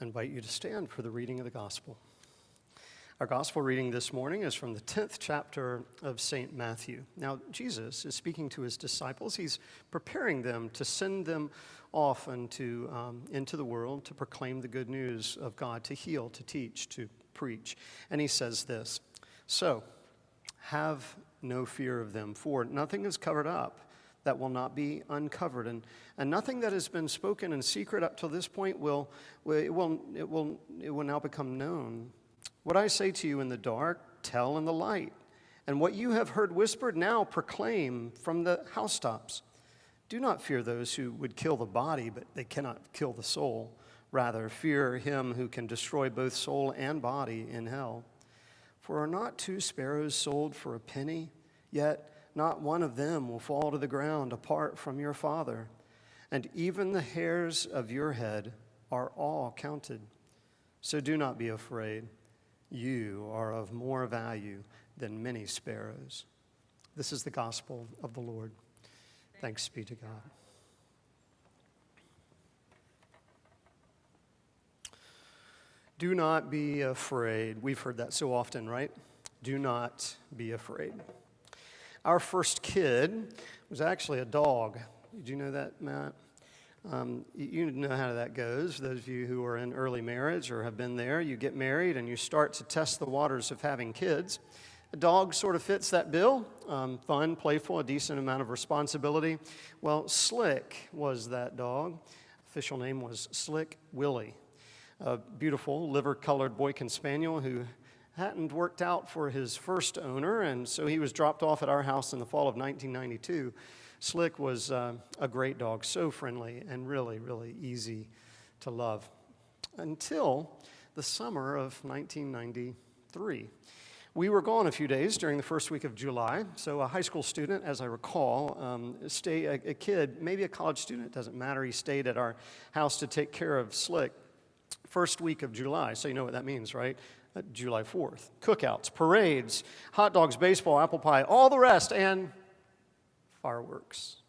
I invite you to stand for the reading of the gospel. Our gospel reading this morning is from the 10th chapter of St. Matthew. Now, Jesus is speaking to his disciples. He's preparing them to send them off into the world to proclaim the good news of God, to heal, to teach, to preach. And he says this, "So, have no fear of them, for nothing is covered up that will not be uncovered, and nothing that has been spoken in secret up till this point will now become known. What I say to you in the dark, tell in the light, and what you have heard whispered now proclaim from the housetops. Do not fear those who would kill the body, but they cannot kill the soul. Rather, fear him who can destroy both soul and body in hell. For are not 2 sparrows sold for a penny? Yet not one of them will fall to the ground apart from your Father. And even the hairs of your head are all counted. So do not be afraid. You are of more value than many sparrows." This is the gospel of the Lord. Thanks be to God. Do not be afraid. We've heard that so often, right? Do not be afraid. Our first kid was actually a dog. Did you know that, Matt? You know how that goes. For those of you who are in early marriage or have been there, you get married and you start to test the waters of having kids. A dog sort of fits that bill. Fun, playful, a decent amount of responsibility. Well, Slick was that dog. Official name was Slick Willie. A beautiful liver-colored Boykin Spaniel who hadn't worked out for his first owner, and so he was dropped off at our house in the fall of 1992. Slick was a great dog, so friendly and really, really easy to love. Until the summer of 1993. We were gone a few days during the first week of July, so a high school student, as I recall, a kid, maybe a college student, it doesn't matter, he stayed at our house to take care of Slick. First week of July, so you know what that means, right? July 4th. Cookouts, parades, hot dogs, baseball, apple pie, all the rest, and fireworks.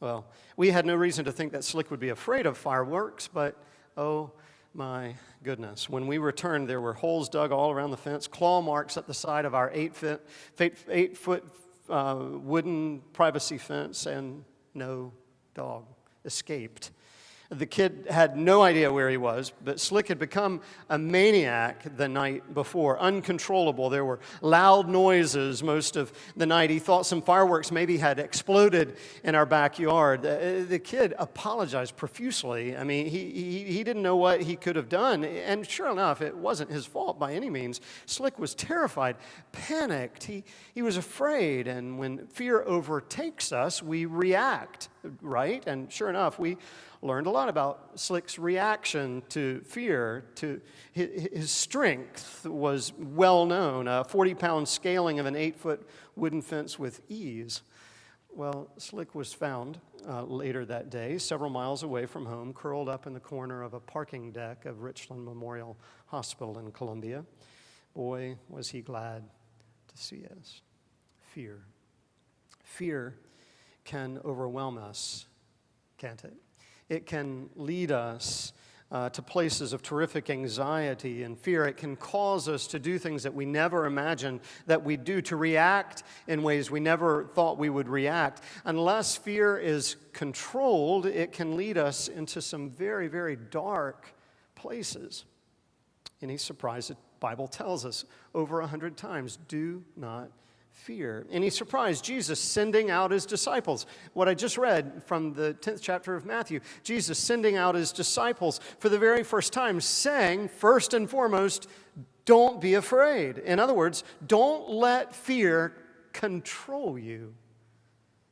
Well, we had no reason to think that Slick would be afraid of fireworks, but oh my goodness. When we returned, there were holes dug all around the fence, claw marks up the side of our 8-foot wooden privacy fence, and no dog escaped. The kid had no idea where he was, but Slick had become a maniac the night before, uncontrollable. There were loud noises most of the night. He thought some fireworks maybe had exploded in our backyard. The kid apologized profusely. I mean, he didn't know what he could have done, and sure enough, it wasn't his fault by any means. Slick was terrified, panicked. He was afraid, and when fear overtakes us, we react, right? And sure enough, we learned a lot about Slick's reaction to fear. His strength was well known, a 40-pound scaling of an 8-foot wooden fence with ease. Well, Slick was found later that day, several miles away from home, curled up in the corner of a parking deck of Richland Memorial Hospital in Columbia. Boy, was he glad to see us. Fear. Fear can overwhelm us, can't it? It can lead us to places of terrific anxiety and fear. It can cause us to do things that we never imagined that we'd do, to react in ways we never thought we would react. Unless fear is controlled, it can lead us into some very, very dark places. Any surprise, the Bible tells us over 100 times, do not fear. Any surprise, Jesus sending out his disciples. What I just read from the 10th chapter of Matthew, Jesus sending out his disciples for the very first time, saying, first and foremost, don't be afraid. In other words, don't let fear control you.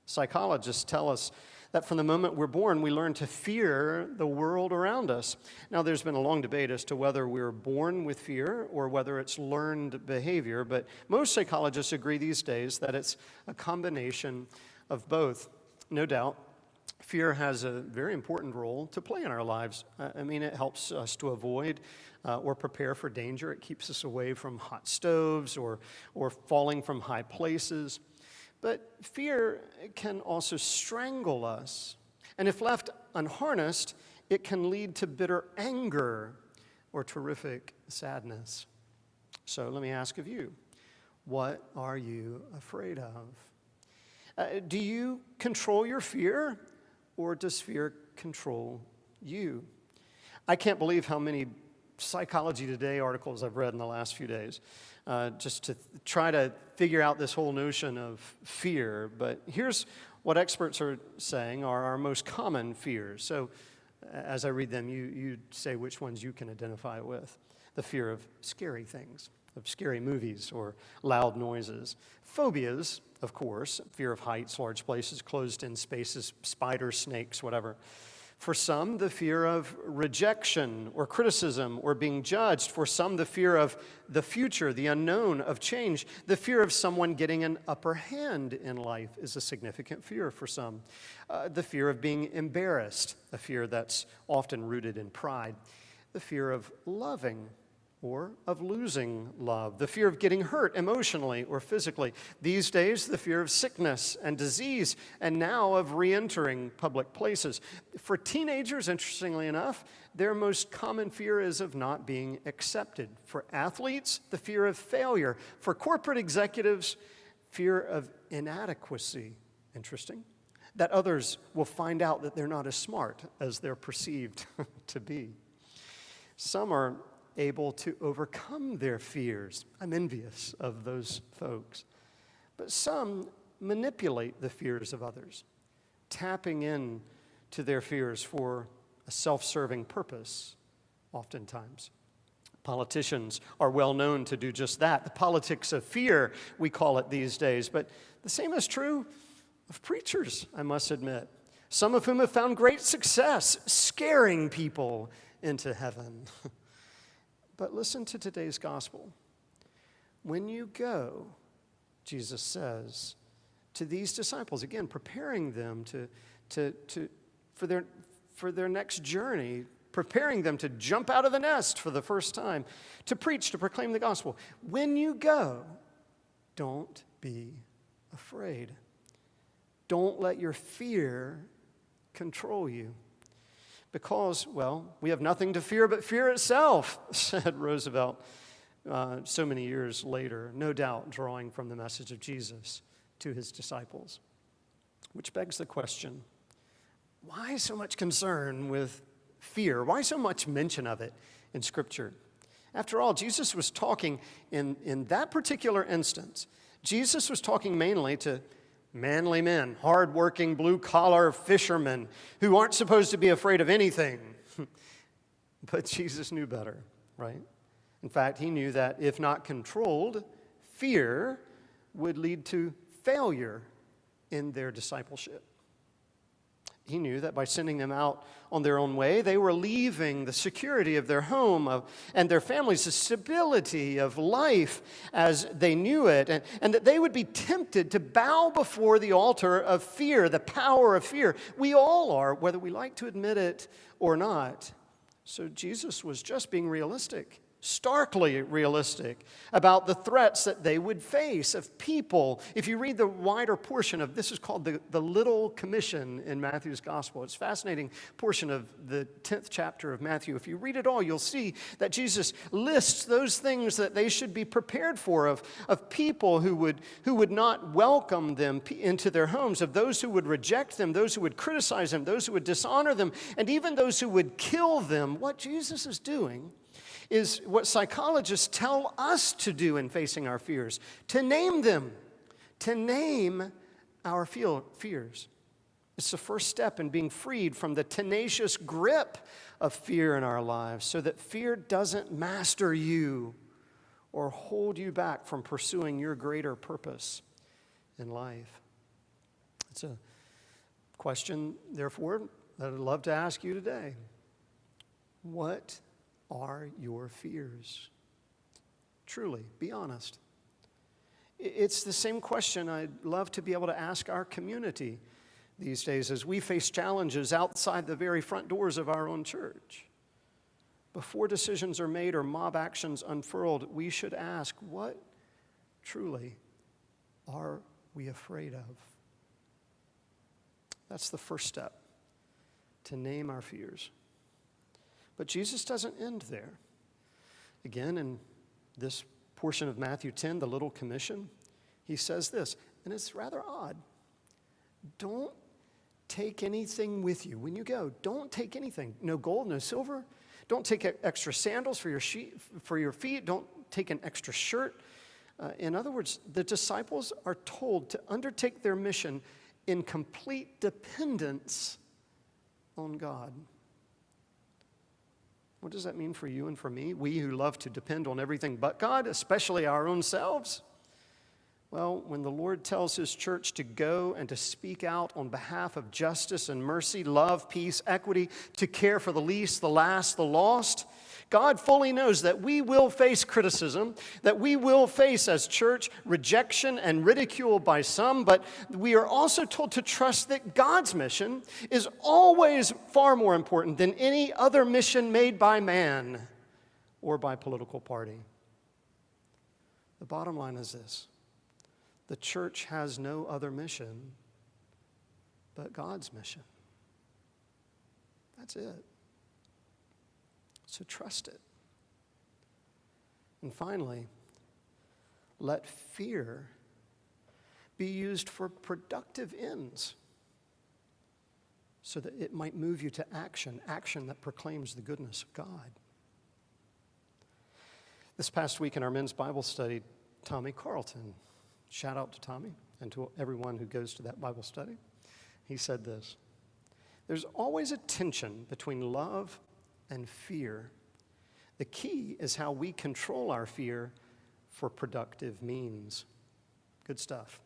Psychologists tell us that from the moment we're born, we learn to fear the world around us. Now, there's been a long debate as to whether we're born with fear or whether it's learned behavior, but most psychologists agree these days that it's a combination of both. No doubt, fear has a very important role to play in our lives. I mean, it helps us to avoid or prepare for danger. It keeps us away from hot stoves or falling from high places. But fear can also strangle us. And if left unharnessed, it can lead to bitter anger, or terrific sadness. So let me ask of you, what are you afraid of? Do you control your fear, or does fear control you? I can't believe how many Psychology Today articles I've read in the last few days, just to try to figure out this whole notion of fear. But here's what experts are saying are our most common fears. So as I read them, you say which ones you can identify with. The fear of scary things, of scary movies or loud noises. Phobias, of course, fear of heights, large places, closed-in spaces, spiders, snakes, whatever. For some, the fear of rejection or criticism or being judged. For some, the fear of the future, the unknown, of change. The fear of someone getting an upper hand in life is a significant fear for some. The fear of being embarrassed, a fear that's often rooted in pride. The fear of loving or of losing love, the fear of getting hurt emotionally or physically. These days, the fear of sickness and disease, and now of re-entering public places. For teenagers, interestingly enough, their most common fear is of not being accepted. For athletes, the fear of failure. For corporate executives, fear of inadequacy. Interesting. That others will find out that they're not as smart as they're perceived to be. Some are able to overcome their fears. I'm envious of those folks. But some manipulate the fears of others, tapping in to their fears for a self-serving purpose, oftentimes. Politicians are well known to do just that. The politics of fear, we call it these days. But the same is true of preachers, I must admit. Some of whom have found great success scaring people into heaven. But listen to today's gospel. When you go, Jesus says, to these disciples, again, preparing them for their next journey, preparing them to jump out of the nest for the first time, to preach, to proclaim the gospel. When you go, don't be afraid. Don't let your fear control you. Because, well, we have nothing to fear but fear itself, said Roosevelt so many years later, no doubt drawing from the message of Jesus to his disciples. Which begs the question, why so much concern with fear? Why so much mention of it in Scripture? After all, Jesus was talking in that particular instance, Jesus was talking mainly to manly men, hard-working, blue-collar fishermen who aren't supposed to be afraid of anything. But Jesus knew better, right? In fact, he knew that if not controlled, fear would lead to failure in their discipleship. He knew that by sending them out on their own way, they were leaving the security of their home and their families, the stability of life as they knew it, and that they would be tempted to bow before the altar of fear, the power of fear. We all are, whether we like to admit it or not. So Jesus was just being realistic. Starkly realistic about the threats that they would face of people. If you read the wider portion of, this is called the Little Commission in Matthew's Gospel. It's a fascinating portion of the 10th chapter of Matthew. If you read it all, you'll see that Jesus lists those things that they should be prepared for, of people who would not welcome them into their homes, of those who would reject them, those who would criticize them, those who would dishonor them, and even those who would kill them. What Jesus is doing is what psychologists tell us to do in facing our fears, to name them, to name our fears. It's the first step in being freed from the tenacious grip of fear in our lives so that fear doesn't master you or hold you back from pursuing your greater purpose in life. It's a question, therefore, that I'd love to ask you today. What are your fears? Truly, be honest. It's the same question I'd love to be able to ask our community these days as we face challenges outside the very front doors of our own church. Before decisions are made or mob actions unfurled, we should ask, what truly are we afraid of? That's the first step, to name our fears. But Jesus doesn't end there. Again, in this portion of Matthew 10, the Little Commission, he says this, and it's rather odd. Don't take anything with you. When you go, don't take anything. No gold, no silver. Don't take extra sandals for your feet. Don't take an extra shirt. In other words, the disciples are told to undertake their mission in complete dependence on God. What does that mean for you and for me? We who love to depend on everything but God, especially our own selves. Well, when the Lord tells his church to go and to speak out on behalf of justice and mercy, love, peace, equity, to care for the least, the last, the lost, God fully knows that we will face criticism, that we will face as church rejection and ridicule by some, but we are also told to trust that God's mission is always far more important than any other mission made by man or by political party. The bottom line is this. The church has no other mission but God's mission. That's it. So trust it. And finally, let fear be used for productive ends so that it might move you to action that proclaims the goodness of God. This past week in our men's Bible study, Tommy Carlton, shout out to Tommy and to everyone who goes to that Bible study. He said this, there's always a tension between love and fear. The key is how we control our fear for productive means. Good stuff.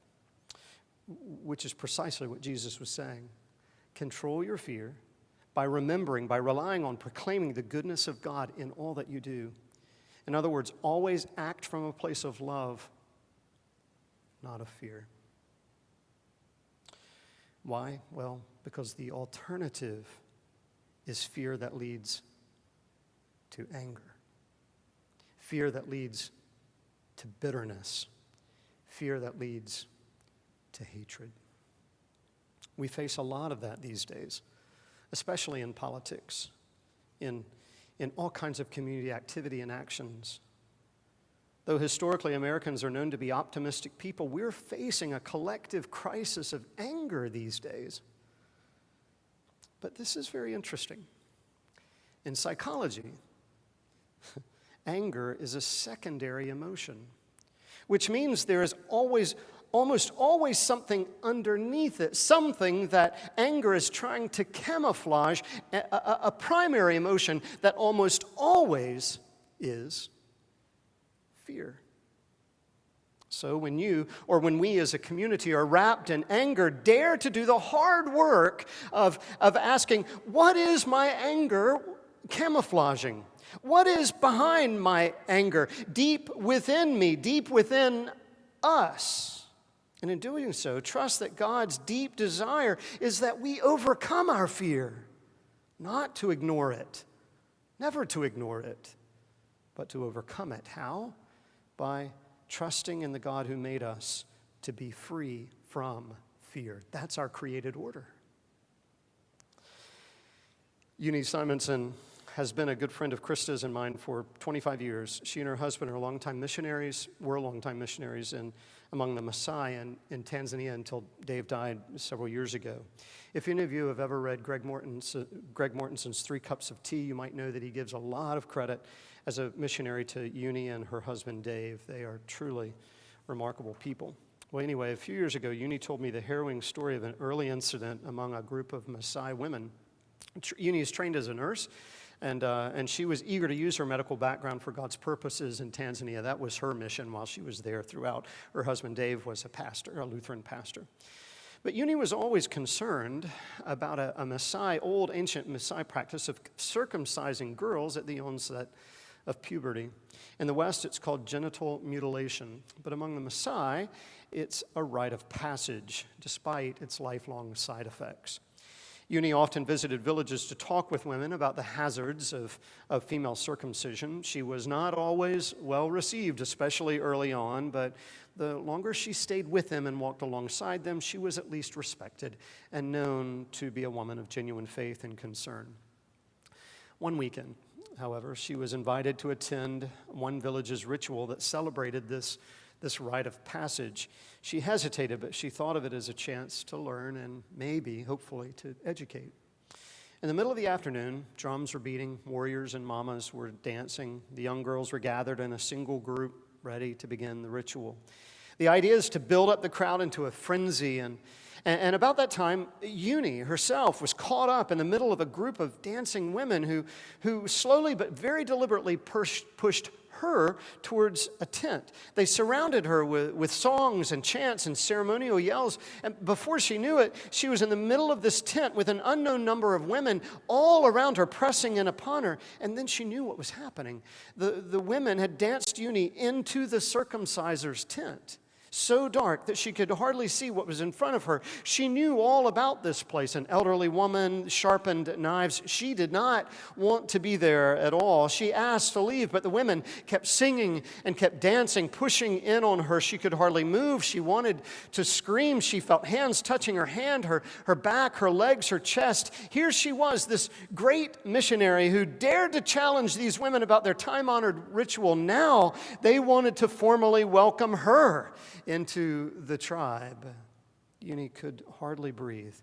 Which is precisely what Jesus was saying. Control your fear by remembering, by relying on proclaiming the goodness of God in all that you do. In other words, always act from a place of love, not of fear. Why? Well, because the alternative is fear that leads to anger, fear that leads to bitterness, fear that leads to hatred. We face a lot of that these days, especially in politics, in all kinds of community activity and actions. Though historically Americans are known to be optimistic people, we're facing a collective crisis of anger these days. But this is very interesting. In psychology, anger is a secondary emotion, which means there is almost always something underneath it, something that anger is trying to camouflage, a primary emotion that almost always is fear. So when you, or when we as a community are wrapped in anger, dare to do the hard work of asking, what is my anger camouflaging? What is behind my anger? Deep within me, deep within us. And in doing so, trust that God's deep desire is that we overcome our fear, not to ignore it, never to ignore it, but to overcome it. How? By trusting in the God who made us to be free from fear. That's our created order. Eunice Simonson has been a good friend of Krista's and mine for 25 years. She and her husband are longtime missionaries, were longtime missionaries among the Maasai in Tanzania until Dave died several years ago. If any of you have ever read Greg Mortensen's 3 Cups of Tea, you might know that he gives a lot of credit as a missionary to Uni and her husband Dave. They are truly remarkable people. Well, anyway, a few years ago, Uni told me the harrowing story of an early incident among a group of Maasai women. Uni is trained as a nurse, and she was eager to use her medical background for God's purposes in Tanzania. That was her mission while she was there throughout. Her husband Dave was a pastor, a Lutheran pastor. But Uni was always concerned about a Maasai, old ancient Maasai practice of circumcising girls at the onset of puberty. In the West, it's called genital mutilation. But among the Maasai, it's a rite of passage, despite its lifelong side effects. Uni often visited villages to talk with women about the hazards of female circumcision. She was not always well received, especially early on, but the longer she stayed with them and walked alongside them, she was at least respected and known to be a woman of genuine faith and concern. One weekend, however, she was invited to attend one village's ritual that celebrated this rite of passage. She hesitated, but she thought of it as a chance to learn and maybe, hopefully, to educate. In the middle of the afternoon, drums were beating, warriors and mamas were dancing. The young girls were gathered in a single group, ready to begin the ritual. The idea is to build up the crowd into a frenzy, and about that time, Euni herself was caught up in the middle of a group of dancing women who slowly but very deliberately pushed her towards a tent. They surrounded her with songs and chants and ceremonial yells, and before she knew it, she was in the middle of this tent with an unknown number of women all around her, pressing in upon her, and then she knew what was happening. The women had danced Euni into the circumciser's tent, so dark that she could hardly see what was in front of her. She knew all about this place. An elderly woman, sharpened knives. She did not want to be there at all. She asked to leave, but the women kept singing and kept dancing, pushing in on her. She could hardly move. She wanted to scream. She felt hands touching her hand, her back, her legs, her chest. Here she was, this great missionary who dared to challenge these women about their time-honored ritual. Now they wanted to formally welcome her into the tribe. Euni could hardly breathe,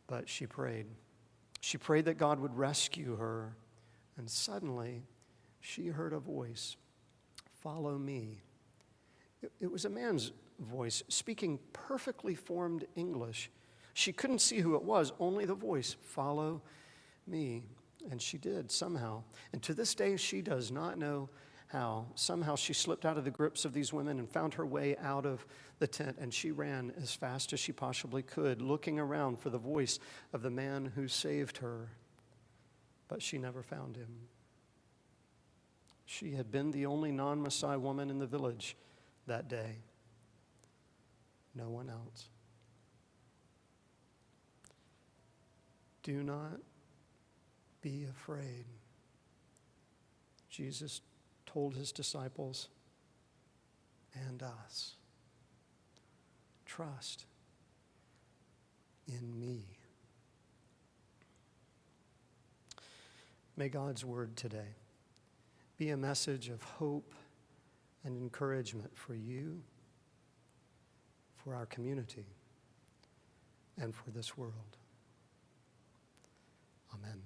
but she prayed. She prayed that God would rescue her, and suddenly she heard a voice, "Follow me." It was a man's voice speaking perfectly formed English. She couldn't see who it was, only the voice, "Follow me." And she did somehow. And to this day, she does not know how. Somehow she slipped out of the grips of these women and found her way out of the tent, and she ran as fast as she possibly could, looking around for the voice of the man who saved her. But she never found him. She had been the only non-Maasai woman in the village that day. No one else. Do not be afraid. Jesus told his disciples and us, trust in me. May God's word today be a message of hope and encouragement for you, for our community, and for this world. Amen.